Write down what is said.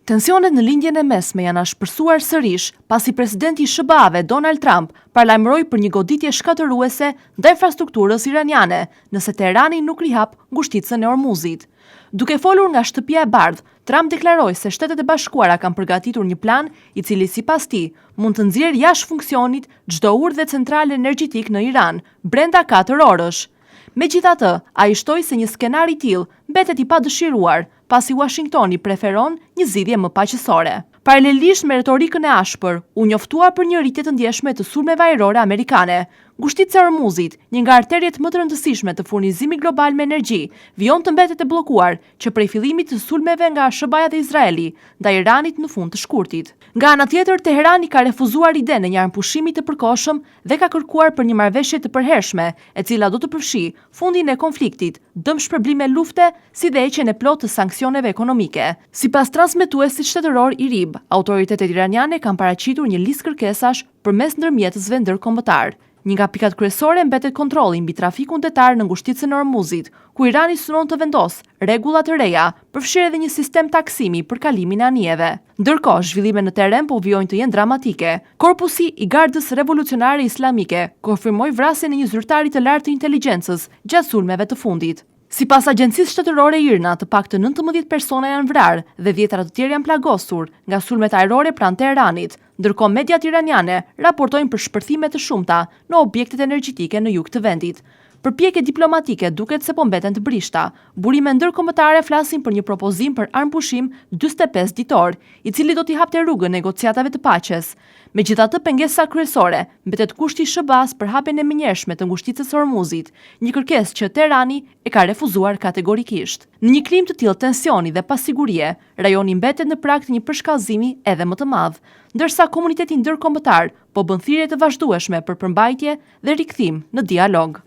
Tensionet në lindjen e mesme janë shpërsuar sërish pasi presidenti i SBA-ve Donald Trump parlajmëroi për një goditje shkatëruese ndaj infrastrukturës iraniane nëse Teherani nuk rihap ngushticën e Ormuzit. Duke folur nga shtëpia e bardhë, Trump deklaroi se Shtetet e Bashkuara kanë përgatitur një plan i cili sipas tij mund të nxjerrë jashtë funksionit çdo urdhë centrale energjetik në Iran brenda 4 orësh. Megjithatë, ai shtoi se një skenar i tillë mbetet i padëshiruar, pasi Washingtoni preferon një zgjidhje më paqësore. Paralelisht me retorikën e ashpër, u njoftua për një rritje të ndjeshme të sulmeve ajrore amerikane. Ngushtica e Ormuzit, një nga arteriet më të rëndësishme të furnizimit global me energji, vijon të mbetet e bllokuar që prej fillimit të sulmeve nga SBA dhe Izraeli ndaj Iranit në fund të shkurtit. Nga ana tjetër, Teherani ka refuzuar idenë e një armpushimi të përkohshëm dhe ka kërkuar për një marrëveshje të përhershme, e cila do të përfshijë fundin e konfliktit, dëm shpërblime lufte, si dhe heqjen e plotë të sanksioneve ekonomike. Sipas transmetuesit shtetëror IRIB, autoritetet iraniane kanë paraqitur një listë kërkesash përmes ndërmjetësve ndërkombëtar. Një nga pikat kryesore mbetet kontrolli mbi trafikun detar në ngushticën e Ormuzit, ku Irani synon të vendosë rregulla të reja, përfshirë edhe një sistem taksimi për kalimin e anijeve. Ndërkohë, zhvillimet në terren po vijojnë të jenë dramatike. Korpusi i Gardës Revolucionare Islamike konfirmoi vrasjen e një zyrtari të lartë të inteligjencës gjatë sulmeve të fundit. Sipas Agjencisë Shtetërore IRNA, të paktën 19 persona janë vrarë dhe 10 të tjerë janë plagosur nga sulmet ajrore pranë Teheranit, ndërkohë mediat iraniane raportojnë për shpërthime të shumta në objektet energjetike në jug të vendit. Përpjekje diplomatike duket se po mbeten të brishta. Burime ndërkombëtare flasin për një propozim për armpushim 45 ditor, i cili do t'i hapte rrugën negociatave të paqes. Megjithatë, pengesa kryesore mbetet kushti i SBA-s për hapjen e menjëhershme të ngushticës së Ormuzit, një kërkesë që Teherani e ka refuzuar kategorikisht. Në një klim të tillë tensioni dhe pasigurie, rajoni mbetet në prag të një përshkallëzimi edhe më të madh, ndërsa komuniteti ndërkombëtar po bën thirrje të vazhdueshme për përmbajtje dhe rikthim në dialog.